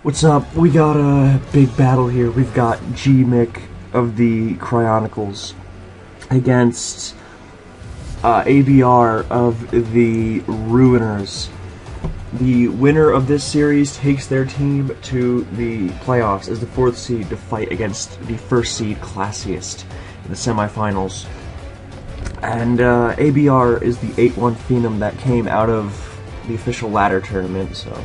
What's up? We got a big battle here. We've got GeeMick of the Cryonicles against ABR of the Ruiners. The winner of this series takes their team to the playoffs as the 4th seed to fight against the 1st seed Classiest in the semifinals. And ABR is the 8-1 Phenom that came out of the official ladder tournament, so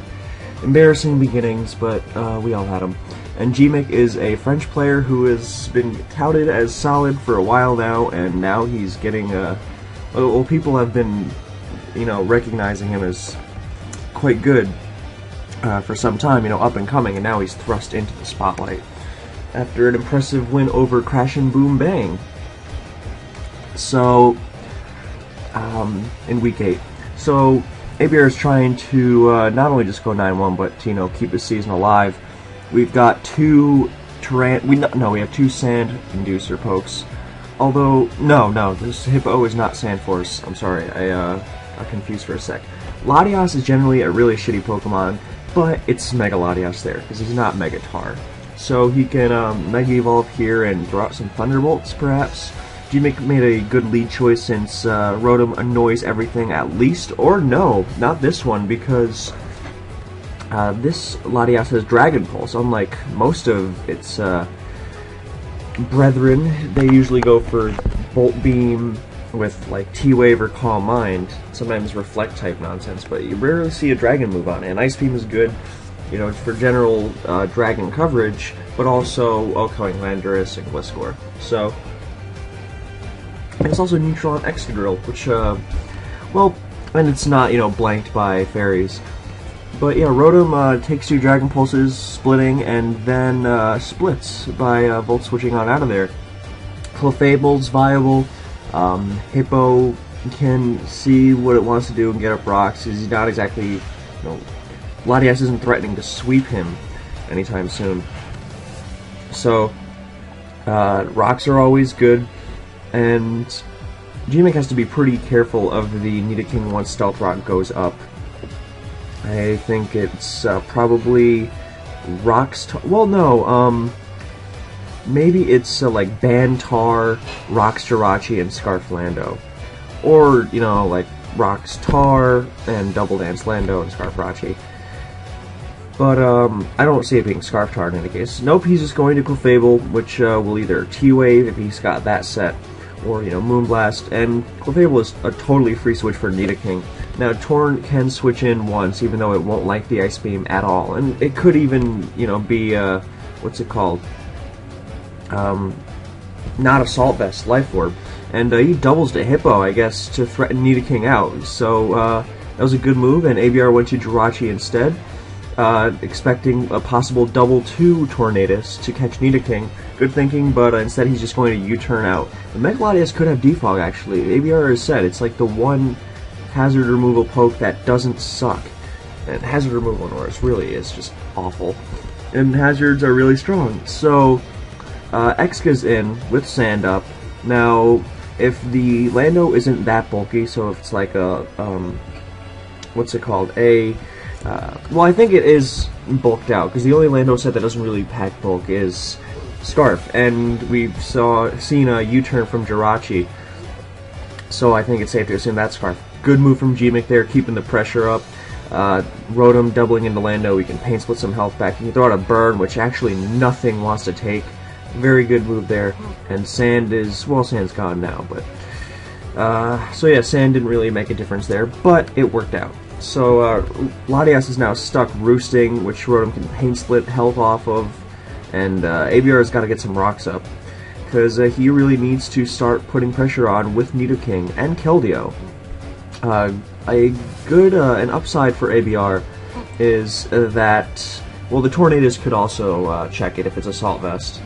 embarrassing beginnings, but we all had them. And GeeMick is a French player who has been touted as solid for a while now, and now he's getting well, people have been, recognizing him as quite good for some time, up and coming, and now he's thrust into the spotlight after an impressive win over Crash and Boom Bang. So, in week 8. So, ABR is trying to not only just go 9-1, but keep the season alive. We've got two we have two Sand Inducer pokes. Although no, this Hippo is not Sand Force. I'm sorry, I got confused for a sec. Latias is generally a really shitty Pokemon, but it's Mega Latias there because he's not Mega Tar, so he can Mega Evolve here and throw out some Thunderbolts perhaps. GeeMick made a good lead choice since Rotom annoys everything at least, or no, not this one, because this Latias has Dragon Pulse. Unlike most of its brethren, they usually go for Volt Beam with like T-Wave or Calm Mind, sometimes Reflect type nonsense, but you rarely see a Dragon move on it. And Ice Beam is good, for general Dragon coverage, but also outgoing Landorus and Gliscor. So. And it's also neutral on Excadrill, which, well, and it's not, blanked by fairies. But yeah, Rotom takes 2 Dragon Pulses, splitting, and then splits by Volt switching on out of there. Clefable's viable. Hippo can see what it wants to do and get up rocks. He's not exactly, Latias isn't threatening to sweep him anytime soon. So, rocks are always good. And GeeMick has to be pretty careful of the Nidoking once Stealth Rock goes up. I think it's probably Rocks. Well, no. Maybe it's like Bantar, Rocks Jirachi, and Scarflando, or like Rocks Tar and Double Dance Lando and Scarfrachi. But I don't see it being Scarf Tar in any case. Nope, he's just going to Clefable, which will either T-Wave if he's got that set, or Moonblast, and Clefable is a totally free switch for Nidoking. Now Torn can switch in once, even though it won't like the Ice Beam at all, and it could even be what's it called? Not Assault Vest, Life Orb, and he doubles to Hippo, I guess, to threaten Nidoking out. So that was a good move, and ABR went to Jirachi instead, expecting a possible double 2 Tornadus to catch Nidoking. Good thinking, but instead he's just going to U-turn out. The Mega Latias could have defog, actually. ABR has said it's like the one hazard removal poke that doesn't suck. And hazard removal in ORAS really is just awful. And hazards are really strong. So, Exca's in with Sand up. Now, if the Lando isn't that bulky, so if it's like a, what's it called? Well, I think it is bulked out, because the only Lando set that doesn't really pack bulk is Scarf, and we've seen a U-turn from Jirachi, so I think it's safe to assume that's Scarf. Good move from GeeMick there, keeping the pressure up. Rotom doubling into Lando, we can Pain Split some health back. You can throw out a Burn, which actually nothing wants to take. Very good move there. And Sand is, well, Sand's gone now, but so yeah, Sand didn't really make a difference there, but it worked out. So Latias is now stuck roosting, which Rotom can Pain Split health off of, and ABR's got to get some rocks up, because he really needs to start putting pressure on with Nidoking and Keldeo. An upside for ABR is that, well, the Tornadus could also check it if it's Assault Vest.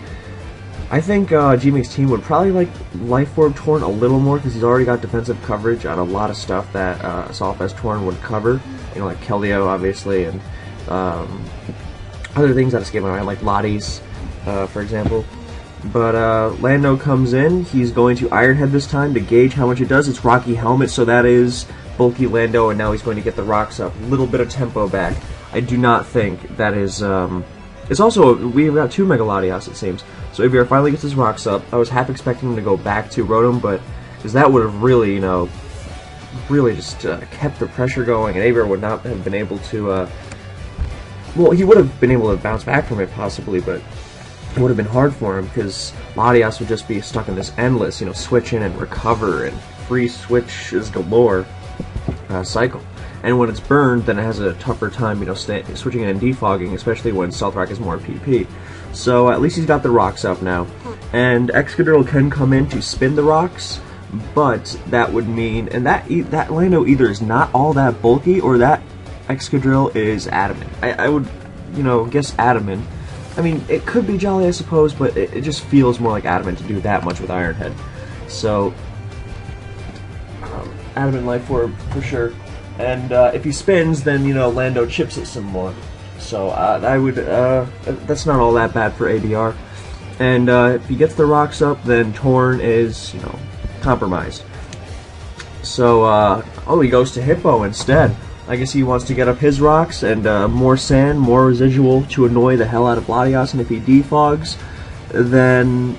I think GeeMick's team would probably like Life Orb Torn a little more, because he's already got defensive coverage on a lot of stuff that Assault Vest Torn would cover, like Keldeo, obviously, and other things that escape my mind, like Lotties, for example. But Lando comes in, he's going to Iron Head this time to gauge how much it does. It's Rocky Helmet, so that is bulky Lando, and now he's going to get the rocks up. A little bit of tempo back. I do not think that is, it's also, we've got 2 Mega Latias, it seems. So ABR finally gets his rocks up. I was half expecting him to go back to Rotom, but, because that would have really, you know, really just kept the pressure going, and ABR would not have been able to, well, he would have been able to bounce back from it, possibly, but it would have been hard for him, because Latias would just be stuck in this endless, you know, switch in and recover, and free switches galore cycle. And when it's burned, then it has a tougher time, you know, switching in and defogging, especially when Stealth Rock is more PP. So at least he's got the rocks up now. And Excadrill can come in to spin the rocks, but that would mean, and that Lando either is not all that bulky, or that Excadrill is adamant. I would, you know, guess adamant. I mean, it could be Jolly, I suppose, but it just feels more like adamant to do that much with Iron Head. So, adamant Life Orb for sure. And if he spins, then, you know, Lando chips it some more. So I would, that's not all that bad for ABR. And if he gets the rocks up, then Torn is, you know, compromised. So, oh, he goes to Hippo instead. I guess he wants to get up his rocks, and more sand, more residual to annoy the hell out of Latias, and if he defogs, then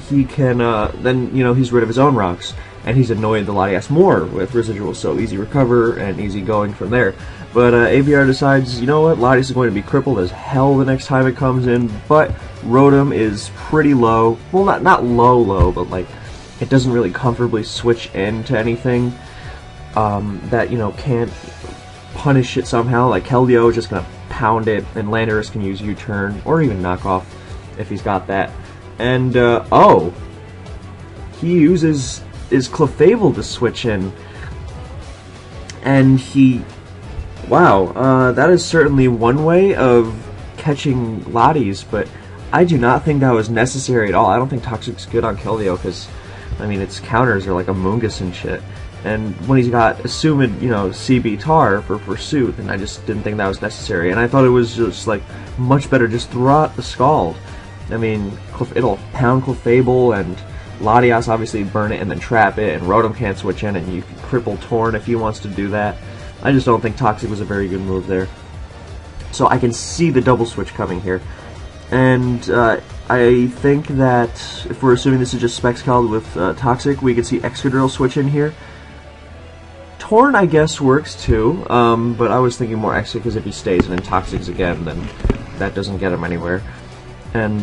he can, then, you know, he's rid of his own rocks. And he's annoyed the Latias more with residual, so easy recover and easy going from there. But ABR decides, you know what, Latias is going to be crippled as hell the next time it comes in, but Rotom is pretty low. Well, not low, but like, it doesn't really comfortably switch into anything that, you know, can't punish it somehow. Like Keldeo is just going to pound it, and Landorus can use U-turn, or even knock off if he's got that. And, oh, he uses is Clefable to switch in, and he, wow, that is certainly one way of catching Lotties, but I do not think that was necessary at all. I don't think Toxic's good on Keldeo, because, I mean, its counters are like a Mungus and shit, and when he's got assumed, you know, CB Tar for Pursuit, then I just didn't think that was necessary, and I thought it was just, like, much better just throw out the Scald. I mean, it'll pound Clefable, and Latias obviously burn it and then trap it, and Rotom can't switch in, and you can cripple Torn if he wants to do that. I just don't think Toxic was a very good move there. So I can see the double switch coming here. And I think that if we're assuming this is just Spexcald with Toxic, we could see Excadrill switch in here. Torn, I guess, works too, but I was thinking more Exit, because if he stays and then Toxics again, then that doesn't get him anywhere. And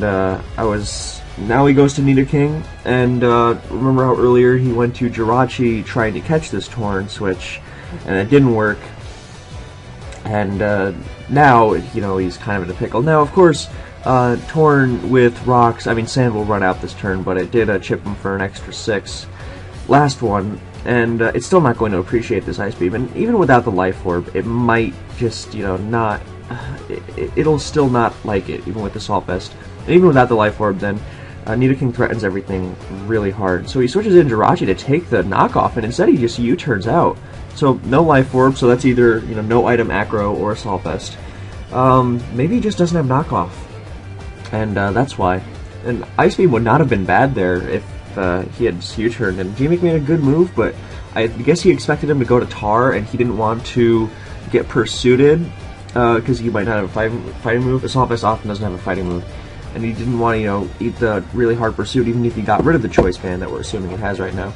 now he goes to Nidoking, and remember how earlier he went to Jirachi trying to catch this Torn switch, and it didn't work. And now, you know, he's kind of in a pickle. Now, of course, Torn with rocks, I mean, Sand will run out this turn, but it did chip him for an extra 6. Last one, and it's still not going to appreciate this Ice Beam, and even without the Life Orb, it might just, you know, not, it'll still not like it, even with the Salt Vest. And even without the Life Orb, then Nidoking threatens everything really hard. So he switches in Jirachi to take the knockoff, and instead he just U-turns out. So no Life Orb, so that's either, you know, no item Acro or Assault Vest. Maybe he just doesn't have knockoff, and that's why. And Ice Beam would not have been bad there if he had just U-turned, and GeeMick made a good move, but I guess he expected him to go to Tar, and he didn't want to get pursued, because he might not have a fighting move. Assault Vest often doesn't have a fighting move. And he didn't want to, you know, eat the really hard pursuit, even if he got rid of the choice band that we're assuming it has right now.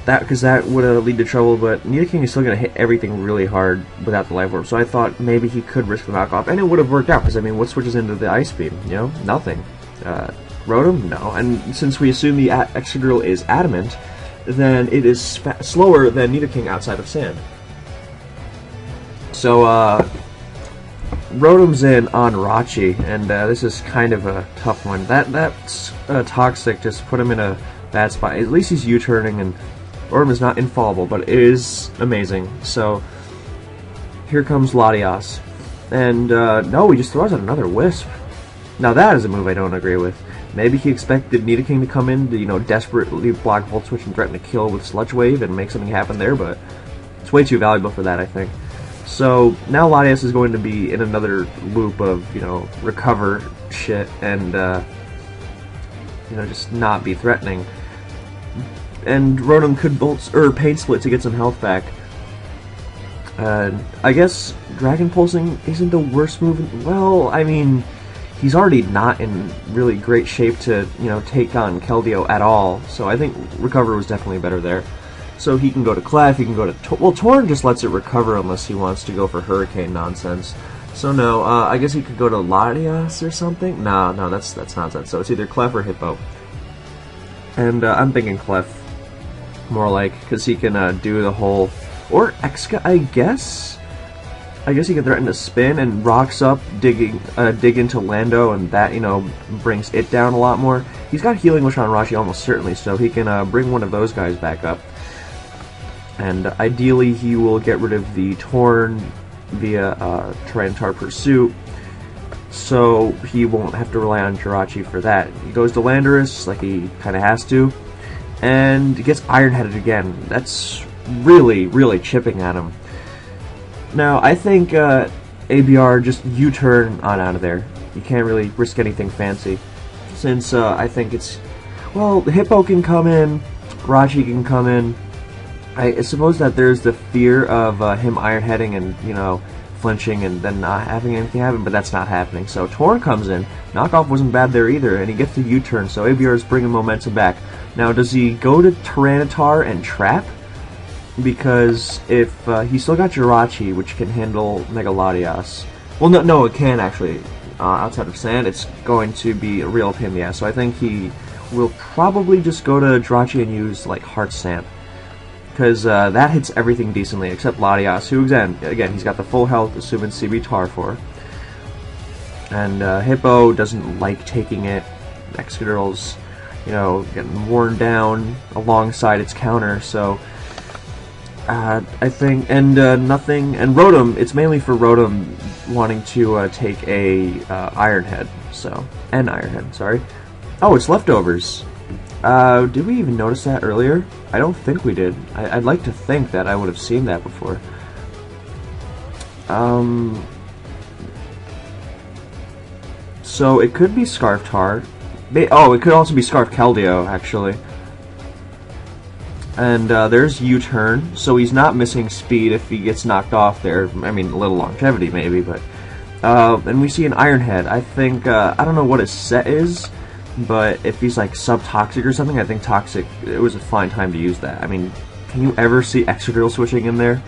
Because that would lead to trouble, but Nidoking is still going to hit everything really hard without the Life Orb, so I thought maybe he could risk the knockoff, and it would have worked out, because, I mean, what switches into the Ice Beam? You know, nothing. Rotom? No. And since we assume the Excadrill is adamant, then it is slower than Nidoking outside of Sand. So, Rotom's in on Rachi, and this is kind of a tough one. That's Toxic just put him in a bad spot. At least he's U-turning, and Rotom is not infallible, but it is amazing. So, here comes Latias. And, no, he just throws out another Wisp. Now that is a move I don't agree with. Maybe he expected Nidoking to come in to, you know, desperately block Volt Switch and threaten to kill with Sludge Wave and make something happen there, but it's way too valuable for that, I think. So now Latias is going to be in another loop of, you know, recover shit and, you know, just not be threatening. and Rotom could bolt or Pain Split to get some health back. I guess Dragon Pulsing isn't the worst move. Well, I mean, he's already not in really great shape to, you know, take on Keldeo at all. So I think Recover was definitely better there. So he can go to Clef, he can go to... well, Torn just lets it recover unless he wants to go for Hurricane nonsense. So no, I guess he could go to Latias or something? No, that's nonsense. So it's either Clef or Hippo. And I'm thinking Clef. More like, because he can do the whole... or Exca, I guess? I guess he can threaten to spin and rocks up, dig into Lando, and that, you know, brings it down a lot more. He's got Healing Wish on Rashi almost certainly, so he can bring one of those guys back up. And ideally he will get rid of the Torn via Tyranitar Pursuit, so he won't have to rely on Jirachi for that. He goes to Landorus, like he kind of has to, and gets Iron-Headed again. That's really, really chipping at him. Now, I think ABR just U-turn on out of there. You can't really risk anything fancy, since I think it's... well, the Hippo can come in, Rachi can come in. I suppose that there's the fear of him Iron-Heading and, you know, flinching and then not having anything happen, but that's not happening. So Torn comes in. Knockoff wasn't bad there either, and he gets the U-turn, so ABR is bringing momentum back. Now, does he go to Tyranitar and trap? Because if he's still got Jirachi, which can handle Mega Latias. Well, no, it can actually. Outside of Sand, it's going to be a real pain in the ass. So I think he will probably just go to Jirachi and use like Heart Stamp, because that hits everything decently except Latias, who again he's got the full health, assuming CB Tar for. And Hippo doesn't like taking it. Excadrill's, you know, getting worn down alongside its counter, so. I think, and nothing, and Rotom, it's mainly for Rotom wanting to take a Iron-Head, so, an Iron-Head, sorry. Oh, it's leftovers. Did we even notice that earlier? I don't think we did. I'd like to think that I would have seen that before. So it could be Scarf Tar. Oh, it could also be Scarf Keldeo, actually. And there's U-turn, so he's not missing speed if he gets knocked off there. I mean, a little longevity maybe, but... and we see an Iron-Head. I think, I don't know what his set is, but if he's like sub-toxic or something, I think Toxic, it was a fine time to use that. I mean, can you ever see Excadrill switching in there?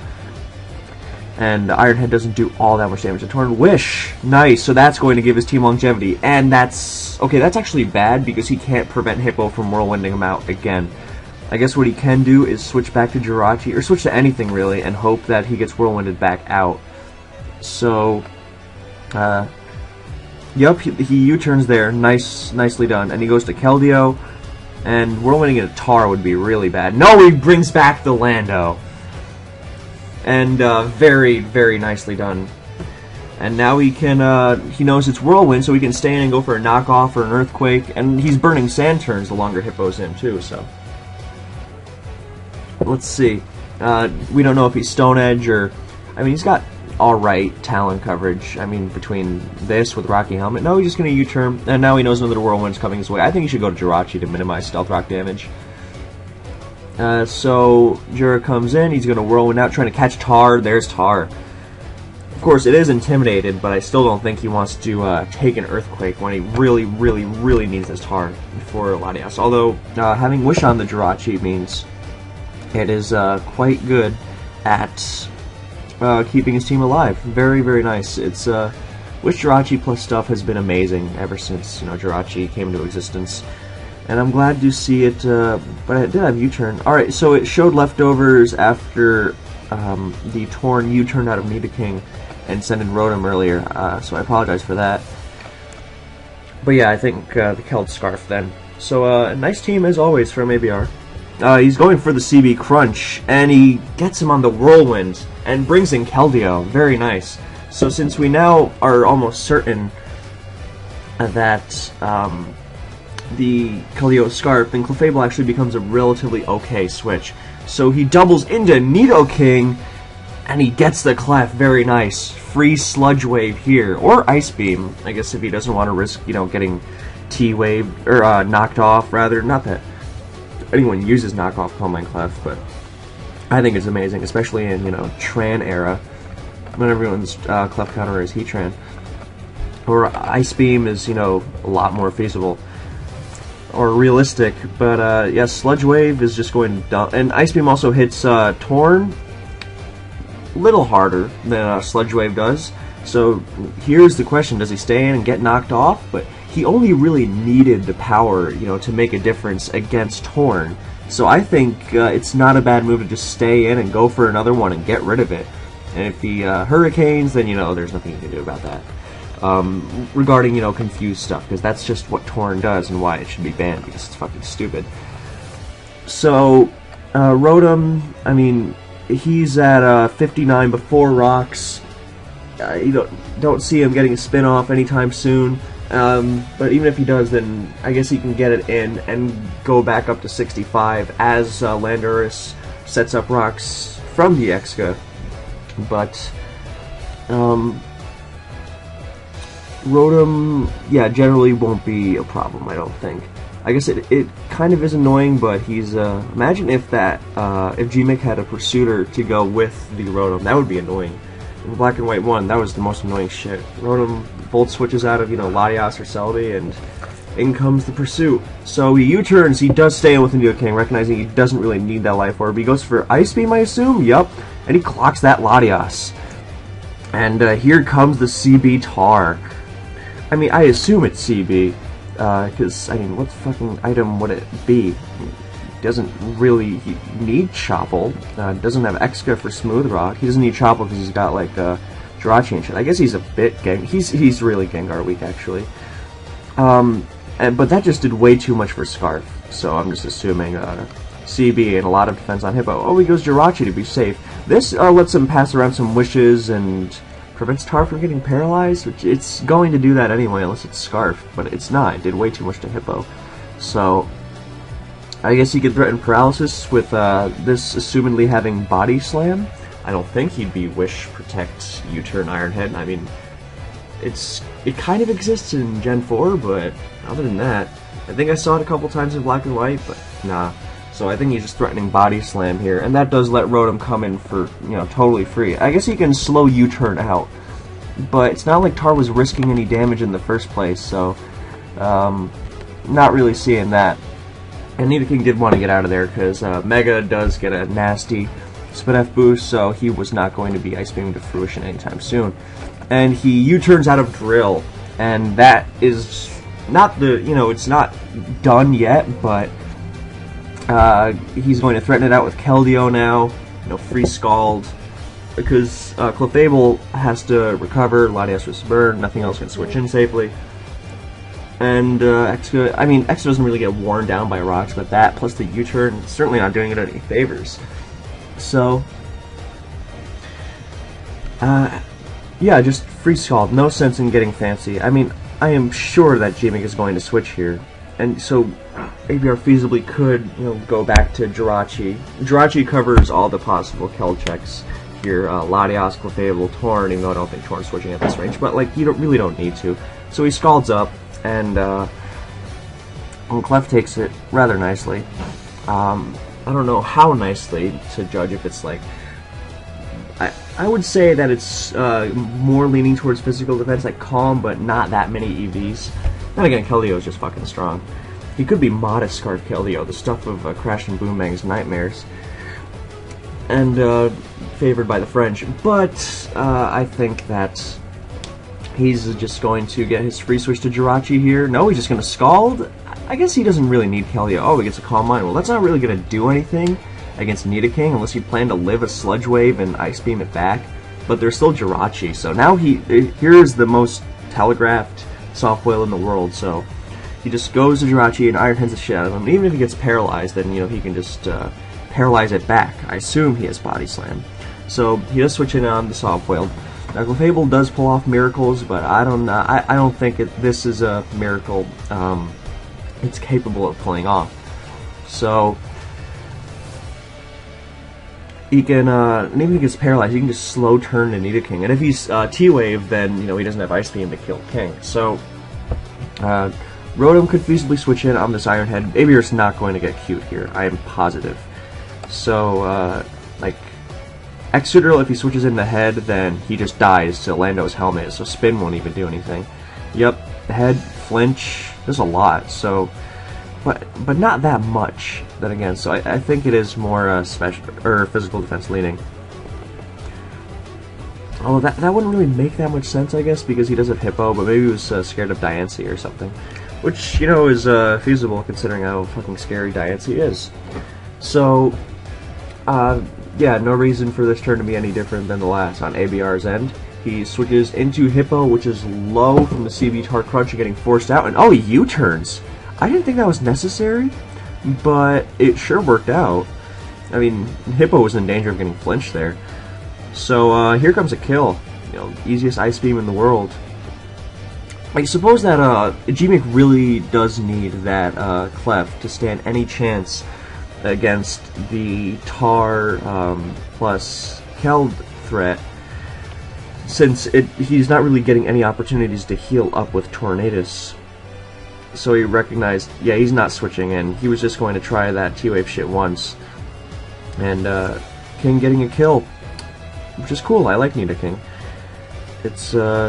And Iron-Head doesn't do all that much damage to Torn. Wish! Nice, so that's going to give his team longevity. And that's... okay, that's actually bad because he can't prevent Hippo from whirlwinding him out again. I guess what he can do is switch back to Jirachi, or switch to anything really, and hope that he gets whirlwinded back out. So, yep, he U-turns there, nicely done, and he goes to Keldeo, and whirlwinding into Tar would be really bad. No, he brings back the Lando! And, very, very nicely done. And now he can, he knows it's Whirlwind, so he can stay in and go for a knockoff or an Earthquake, and he's burning Sand turns the longer Hippo's in, too, so... let's see. We don't know if he's Stone Edge or... I mean, he's got alright Talon coverage. I mean, between this with Rocky Helmet. No, he's just going to U-turn, and now he knows another Whirlwind's coming his way. I think he should go to Jirachi to minimize Stealth Rock damage. So, Jura comes in, he's going to Whirlwind out, trying to catch Tar. There's Tar. Of course, it is intimidated, but I still don't think he wants to take an Earthquake when he really, really, really needs this Tar for Latias. Although, having Wish on the Jirachi means... it is quite good at keeping his team alive. Very, very nice. It's Wish Jirachi plus stuff has been amazing ever since, you know, Jirachi came into existence. And I'm glad to see it, but it did have U-turn. Alright, so it showed leftovers after the Torn U-turned out of Nidoking and sent in Rotom earlier, so I apologize for that. But yeah, I think the Keld Scarf then. So a nice team as always from ABR. He's going for the CB Crunch, and he gets him on the Whirlwind, and brings in Keldeo. Very nice. So since we now are almost certain that the Keldeo Scarf, then Clefable actually becomes a relatively okay switch. So he doubles into Nidoking, and he gets the Clef. Very nice. Free Sludge Wave here, or Ice Beam, I guess if he doesn't want to risk, you know, getting T-Wave, or knocked off, rather. Not that anyone uses knockoff Calm Mind Clef, but I think it's amazing, especially in, you know, Tran era, when everyone's Clef counter is Heatran. Or Ice Beam is, you know, a lot more feasible or realistic, but yeah, Sludge Wave is just going dumb. And Ice Beam also hits Torn a little harder than Sludge Wave does. So here's the question: does he stay in and get knocked off? But he only really needed the power, you know, to make a difference against Torn. So I think it's not a bad move to just stay in and go for another one and get rid of it. And if he Hurricanes, then, you know, there's nothing you can do about that. Regarding, you know, confused stuff, because that's just what Torn does and why it should be banned, because it's fucking stupid. So, Rotom, I mean, he's at 59 before Rocks. You don't see him getting a spin-off anytime soon, but even if he does, then I guess he can get it in and go back up to 65 as Landorus sets up Rocks from the Exca. But, Rotom, yeah, generally won't be a problem, I don't think. I guess it kind of is annoying, but he's, imagine if if GeeMick had a Pursuiter to go with the Rotom, that would be annoying. In Black and White 1, that was the most annoying shit. Rotom Volt switches out of, you know, Latias or Celebi, and in comes the Pursuit. So he U-turns, he does stay in with Nidoking, recognizing he doesn't really need that Life Orb. He goes for Ice Beam, I assume? Yup. And he clocks that Latias. And here comes the CB Tar. I mean, I assume it's CB, because, I mean, what fucking item would it be? He doesn't really need Chople, doesn't have Exca for Smooth Rock, he doesn't need Chople because he's got, like, Jirachi and shit. I guess he's a bit he's really Gengar weak, actually. But that just did way too much for Scarf, so I'm just assuming, CB and a lot of defense on Hippo. Oh, he goes Jirachi to be safe. This lets him pass around some Wishes and prevents Tar from getting paralyzed, which it's going to do that anyway unless it's Scarf, but it's not. It did way too much to Hippo. So I guess he could threaten paralysis with this assumedly having Body Slam. I don't think he'd be Wish, Protect, U-turn, Iron Head. I mean, it kind of exists in Gen 4, but other than that, I think I saw it a couple times in Black and White, but nah. So I think he's just threatening Body Slam here, and that does let Rotom come in for, you know, totally free. I guess he can slow U-turn out, but it's not like Tar was risking any damage in the first place, so not really seeing that. And Nidoking did want to get out of there because Mega does get a nasty Spin F boost, so he was not going to be Ice Beaming to fruition anytime soon. And he U-turns out of Drill, and that is not the, you know, it's not done yet, but he's going to threaten it out with Keldeo now, you know, free Scald, because Clefable has to recover, Latias was burn, nothing else can switch in safely. And Exca, I mean, Exca doesn't really get worn down by Rocks, but that plus the U-turn, it's certainly not doing it any favors. So, yeah, just free Scald, no sense in getting fancy. I mean, I am sure that GeeMick is going to switch here, and so ABR feasibly could, you know, go back to Jirachi. Jirachi covers all the possible Kel checks here, Latias, Clefable, Torn, even though I don't think Torn's switching at this range, but, like, you really don't need to. So he Scalds up, and Clef takes it rather nicely. I don't know how nicely to judge if it's, like, I would say that it's more leaning towards physical defense, like Calm, but not that many EVs. Then again, Keldeo is just fucking strong. He could be modest Scarf Keldeo, the stuff of Crash and Boom Bang's nightmares, and favored by the French. But I think that he's just going to get his free switch to Jirachi here. No, he's just going to Scald. I guess he doesn't really need Keldeo. Oh, he gets a Calm Mind. Well, that's not really going to do anything against Nidoking unless you plan to live a Sludge Wave and Ice Beam it back. But there's still Jirachi, so now here's the most telegraphed soft boil in the world. So he just goes to Jirachi and Iron Hands the shit out of him. And even if he gets paralyzed, then, you know, he can just paralyze it back. I assume he has Body Slam. So he does switch in on the soft boil. Now Clefable does pull off miracles, but I don't think this is a miracle it's capable of pulling off. So he can, and even if he gets paralyzed, he can just slow turn to Nidoking. And if he's T-Wave, then, you know, he doesn't have Ice Beam to kill King. So Rotom could feasibly switch in on this Iron Head. ABR's not going to get cute here, I am positive. So, like, Excadrill, if he switches in the head, then he just dies to Lando's helmet, so Spin won't even do anything. Yep, head, flinch, there's a lot, so... But not that much, then again, so I think it is more special, or physical defense leaning. Oh, that wouldn't really make that much sense, I guess, because he does have Hippo, but maybe he was scared of Diancie or something. Which, you know, is feasible considering how fucking scary Diancie is. So, yeah, no reason for this turn to be any different than the last on ABR's end. He switches into Hippo, which is low from the CB Tar Crunch, getting forced out, and oh, he U-turns! I didn't think that was necessary, but it sure worked out. I mean, Hippo was in danger of getting flinched there. So, here comes a kill. You know, easiest Ice Beam in the world. I suppose that, GeeMick really does need that, Clef to stand any chance against the Tar, plus Keld threat, since he's not really getting any opportunities to heal up with Tornadus. So he recognized, yeah, he's not switching in. He was just going to try that T-Wave shit once. And, King getting a kill. Which is cool, I like Nidoking. It's,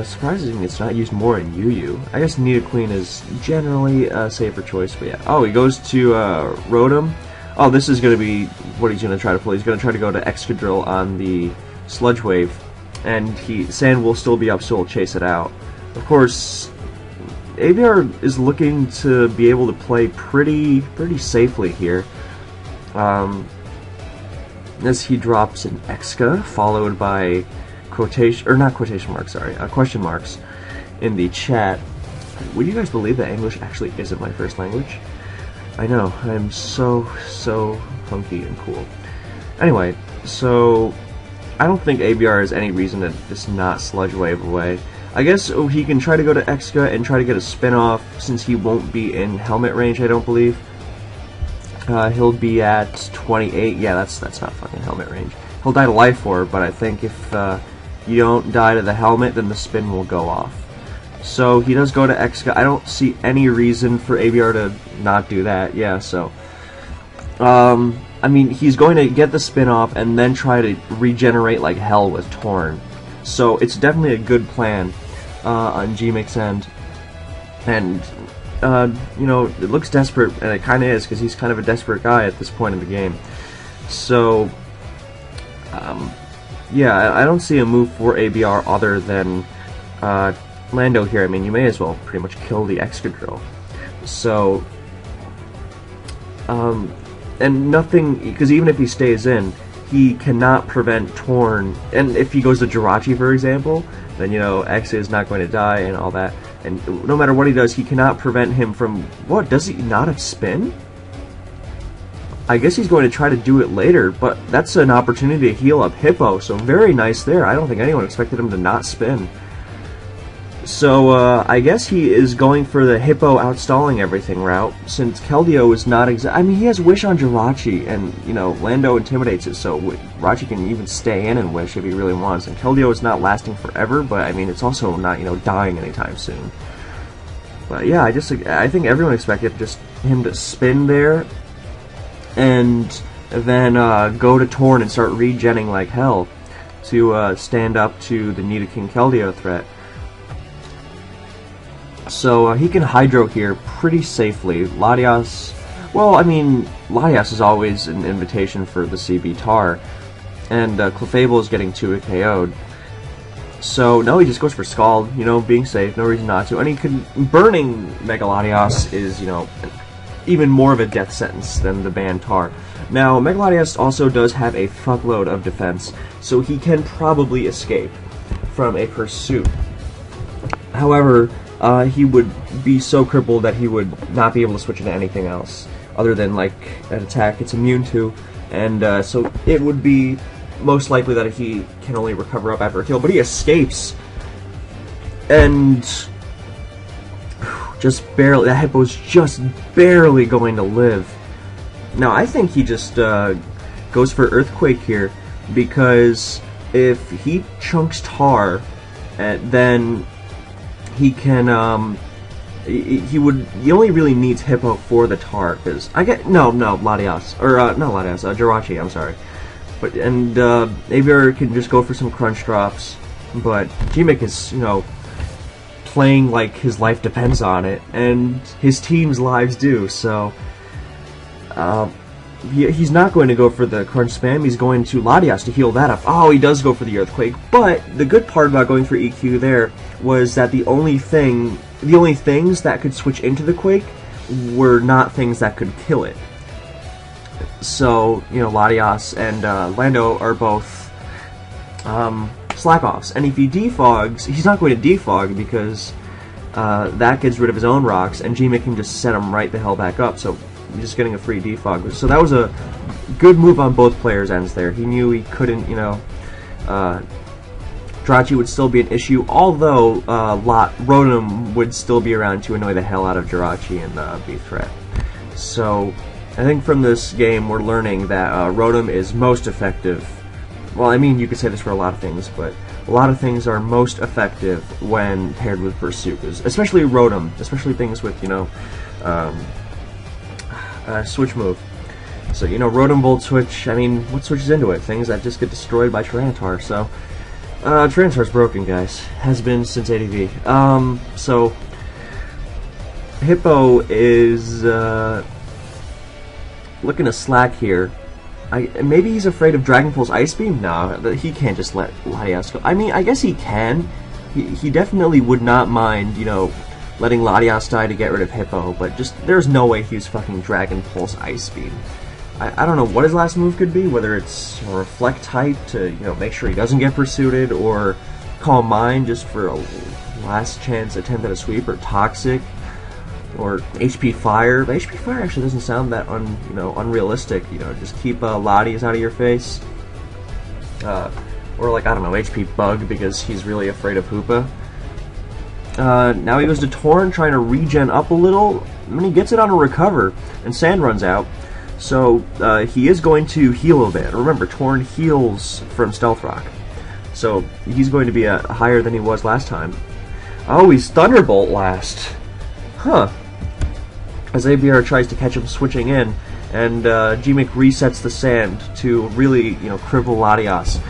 surprising it's not used more in UU. I guess Nidoqueen is generally a safer choice, but yeah. Oh, he goes to, Rotom. Oh, this is gonna be what he's gonna try to pull. He's gonna try to go to Excadrill on the Sludge Wave. And Sand will still be up, so he'll chase it out. Of course, ABR is looking to be able to play pretty safely here. As he drops an Exca, followed by question marks in the chat. Would you guys believe that English actually isn't my first language? I know, I'm so hunky and cool. Anyway, so I don't think ABR has any reason to just not Sludge Wave away. I guess he can try to go to Exca and try to get a spin-off, since he won't be in helmet range, I don't believe. He'll be at 28. Yeah, that's not fucking helmet range. He'll die to Life Orb, but I think if you don't die to the helmet, then the spin will go off. So he does go to Exca. I don't see any reason for ABR to not do that. Yeah, so... I mean, he's going to get the spin off and then try to regenerate like hell with Torn. So it's definitely a good plan on GeeMick's end. And, you know, it looks desperate, and it kind of is, because he's kind of a desperate guy at this point in the game. So, yeah, I don't see a move for ABR other than Lando here. I mean, you may as well pretty much kill the Excadrill. So, and nothing, because even if he stays in, he cannot prevent Torn, and if he goes to Jirachi, for example, then, you know, X is not going to die and all that, and no matter what he does, he cannot prevent him from, what, does he not have Spin? I guess he's going to try to do it later, but that's an opportunity to heal up Hippo, so very nice there. I don't think anyone expected him to not Spin. So, I guess he is going for the Hippo outstalling everything route, since Keldeo is not I mean, he has Wish on Jirachi, and, you know, Lando intimidates it, so Jirachi can even stay in and Wish if he really wants, and Keldeo is not lasting forever, but, I mean, it's also not, you know, dying anytime soon. But, yeah, I think everyone expected just him to spin there, and then, go to Torn and start regenning like hell to, stand up to the Nidoking Keldeo threat. So, he can Hydro here pretty safely. Latias, well, I mean, Latias is always an invitation for the CB Tar, and Clefable is getting 2 KO'd. So, no, he just goes for Scald, you know, being safe, no reason not to. And he could, burning Mega Latias is, you know, even more of a death sentence than the banned Tar. Now, Mega Latias also does have a fuckload of defense, so he can probably escape from a pursuit. However, he would be so crippled that he would not be able to switch into anything else other than like an attack it's immune to, and so it would be most likely that he can only recover up after a kill, but he escapes, and just barely, that Hippo's just barely going to live. Now I think he just goes for Earthquake here, because if he chunks Tar, then he can he only really needs Hippo for the tar, because Latias, or not Latias, Jirachi, I'm sorry. But ABR can just go for some crunch drops, but GeeMick is, you know, playing like his life depends on it, and his team's lives do, so he's not going to go for the crunch spam, he's going to Latias to heal that up. Oh, he does go for the Earthquake, but the good part about going for EQ there was that the only things that could switch into the Quake were not things that could kill it. So, you know, Latias and Lando are both slack-offs, and if he defogs, he's not going to defog because that gets rid of his own rocks, and GeeMick can just set him right the hell back up, so he's just getting a free defog. So that was a good move on both players' ends there. He knew he couldn't, you know, Jirachi would still be an issue, although Rotom would still be around to annoy the hell out of Jirachi and be a threat. So I think from this game we're learning that Rotom is most effective. Well, I mean, you could say this for a lot of things, but a lot of things are most effective when paired with Pursukas, especially Rotom, especially things with, you know, switch move. So, you know, Rotom Volt Switch, I mean, what switches into it? Things that just get destroyed by Tyranitar, so Tyranitar's broken, guys. Has been since ADV. So Hippo is looking to slack here. Maybe he's afraid of Dragon Pulse Ice Beam? No, he can't just let Latias go. I mean, I guess he can. He definitely would not mind, you know, letting Latias die to get rid of Hippo, but just, there's no way he's fucking Dragon Pulse Ice Beam. I don't know what his last move could be, whether it's a Reflect type to, you know, make sure he doesn't get pursued, or Calm Mind just for a last chance attempt at a sweep, or Toxic, or HP Fire. But HP Fire actually doesn't sound that unrealistic. You know, just keep Latias out of your face, or like, I don't know, HP Bug because he's really afraid of Hoopa. Now he goes to Torn, trying to regen up a little, and he gets it on a recover, and Sand runs out. So he is going to heal a bit. Remember, Torn heals from Stealth Rock, so he's going to be higher than he was last time. Oh, he's Thunderbolt last. Huh. As ABR tries to catch him switching in, and GeeMick resets the Sand to really, you know, cripple Latias.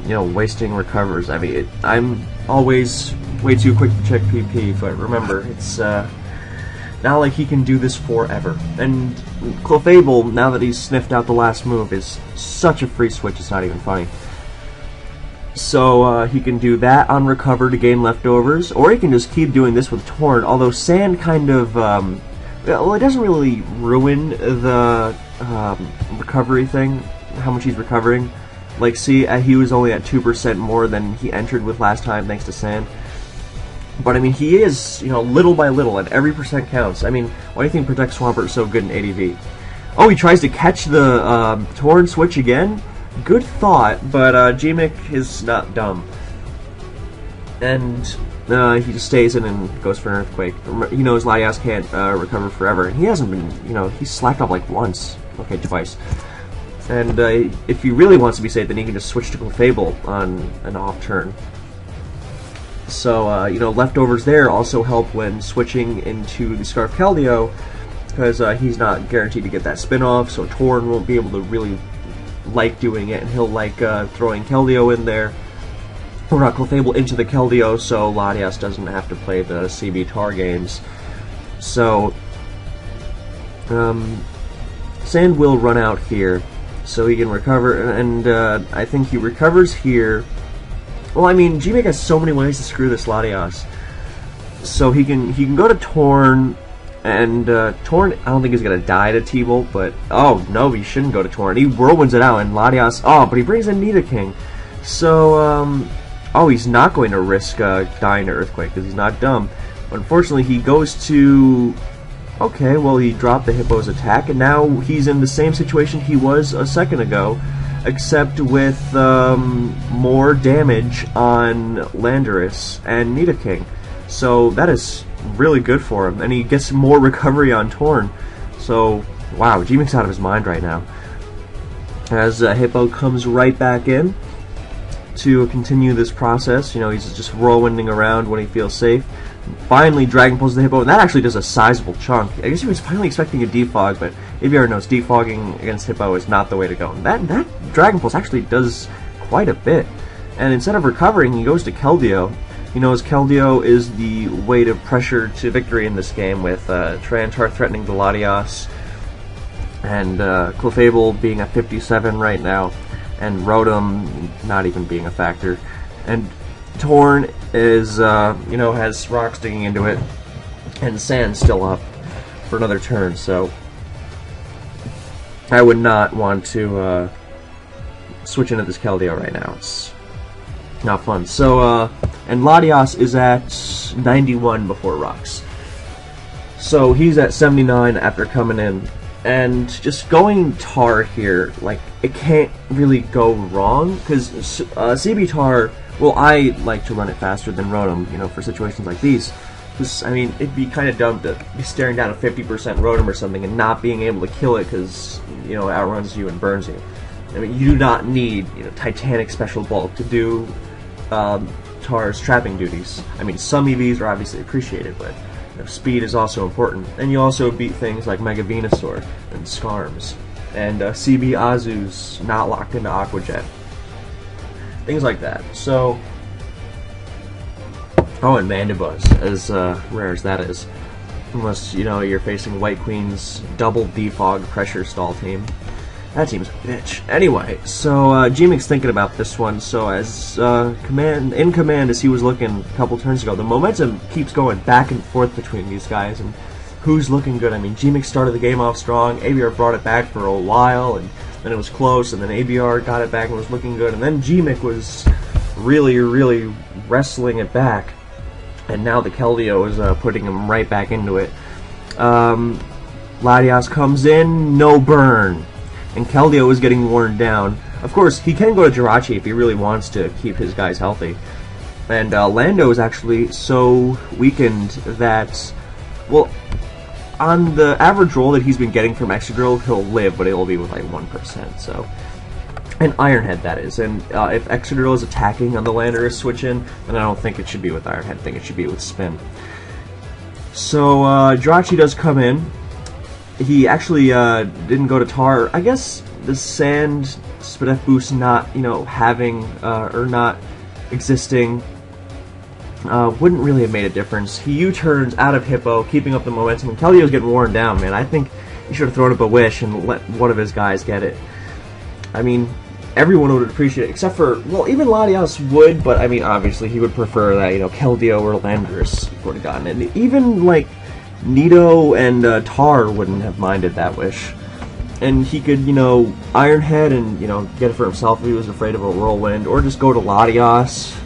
You know, wasting recovers. I mean, I'm always way too quick to check PP, but remember, it's not like he can do this forever. And Clefable, now that he's sniffed out the last move, is such a free switch, it's not even funny. So he can do that on recover to gain leftovers, or he can just keep doing this with Torn, although Sand kind of, well, it doesn't really ruin the recovery thing, how much he's recovering. Like, see, he was only at 2% more than he entered with last time, thanks to Sand. But, I mean, he is, you know, little by little, and every percent counts. I mean, why do you think Protect Swampert is so good in ADV? Oh, he tries to catch the Torn switch again? Good thought, but GeeMick is not dumb. And he just stays in and goes for an Earthquake. He knows Latias can't recover forever, and he hasn't been, you know, he's slacked up like once. Okay, twice. And if he really wants to be safe, then he can just switch to Clefable on an off turn. So, you know, leftovers there also help when switching into the Scarf Keldeo, because he's not guaranteed to get that spin-off, so Torn won't be able to really like doing it, and he'll like throwing Keldeo in there, or Clefable into the Keldeo, so Latias doesn't have to play the CB Tar games. So, Sand will run out here, so he can recover, and I think he recovers here. Well, I mean, GeeMick has so many ways to screw this Latias. So he can go to Torn, and Torn, I don't think he's going to die to T-Bolt, but, oh, no, he shouldn't go to Torn. He whirlwinds it out, and Latias, oh, but he brings in Nidoking. So, oh, he's not going to risk dying to Earthquake, because he's not dumb. But unfortunately, he goes to, okay, well, he dropped the Hippo's attack, and now he's in the same situation he was a second ago, except with more damage on Landorus and Nidoking. So that is really good for him, and he gets more recovery on Torn. So, wow, GeeMick's out of his mind right now. As Hippo comes right back in to continue this process, you know, he's just whirlwinding around when he feels safe. Finally, Dragon Pulls the Hippo, and that actually does a sizable chunk. I guess he was finally expecting a defog, but ABR knows defogging against Hippo is not the way to go. And that Dragon Pulse actually does quite a bit. And instead of recovering, he goes to Keldeo. He knows Keldeo is the way to pressure to victory in this game, with Trantar threatening the Latias, and Clefable being at 57 right now, and Rotom not even being a factor. And Torn is, has rocks digging into it, and Sand's still up for another turn, so I would not want to switch into this Keldeo right now. It's not fun. So, and Latias is at 91 before rocks. So he's at 79 after coming in. And just going Tar here, like, it can't really go wrong, because CB Tar, well, I like to run it faster than Rotom, for situations like these. Because, I mean, it'd be kind of dumb to be staring down a 50% Rotom or something and not being able to kill it because, it outruns you and burns you. I mean, you do not need, Titanic Special Bulk to do Tar's trapping duties. I mean, some EVs are obviously appreciated, but speed is also important. And you also beat things like Mega Venusaur and Skarms, and CB Azu's not locked into Aqua Jet. Things like that. So, oh, and Mandibuzz, as rare as that is. Unless, you're facing White Queen's double defog pressure stall team. That team's a bitch. Anyway, so GeeMick's thinking about this one. So as in command as he was looking a couple turns ago, the momentum keeps going back and forth between these guys, and who's looking good? I mean, GeeMick started the game off strong. ABR brought it back for a while, and then it was close, and then ABR got it back and was looking good, and then GeeMick was really, really wrestling it back, and now the Keldeo is putting him right back into it. Latias comes in, no burn. And Keldeo is getting worn down. Of course, he can go to Jirachi if he really wants to keep his guys healthy. And Lando is actually so weakened that, well, on the average roll that he's been getting from Excadrill, he'll live, but it'll be with like 1%. So, and Ironhead, that is. And if Excadrill is attacking on the Lander is switching, then I don't think it should be with Ironhead. I think it should be with Spin. So Jirachi does come in. He actually didn't go to Tar. I guess the Sand Spadef boost not, having or not existing wouldn't really have made a difference. He U-turns out of Hippo, keeping up the momentum, and Keldeo's getting worn down, man. I think he should have thrown up a wish and let one of his guys get it. I mean, everyone would appreciate it, except for, well, even Latias would, but I mean, obviously he would prefer that, Keldeo or Landorus would have gotten it. And even, like, Nito and Tar wouldn't have minded that wish. And he could, Ironhead and, get it for himself if he was afraid of a Whirlwind, or just go to Latias.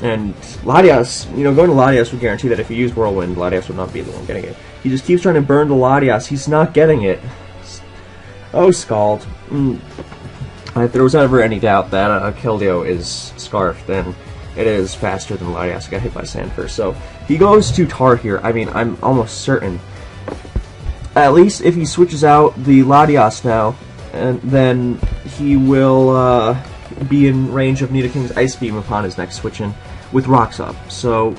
And Latias, going to Latias would guarantee that if he used Whirlwind, Latias would not be the one getting it. He just keeps trying to burn the Latias. He's not getting it. Oh, Scald. If there was ever any doubt that Keldeo is Scarf, then it is faster than Latias. Got hit by Sand first. So he goes to Tar here. I mean, I'm almost certain. At least if he switches out the Latias now, and then he will be in range of Nidoking's Ice Beam upon his next switch in with rocks up. So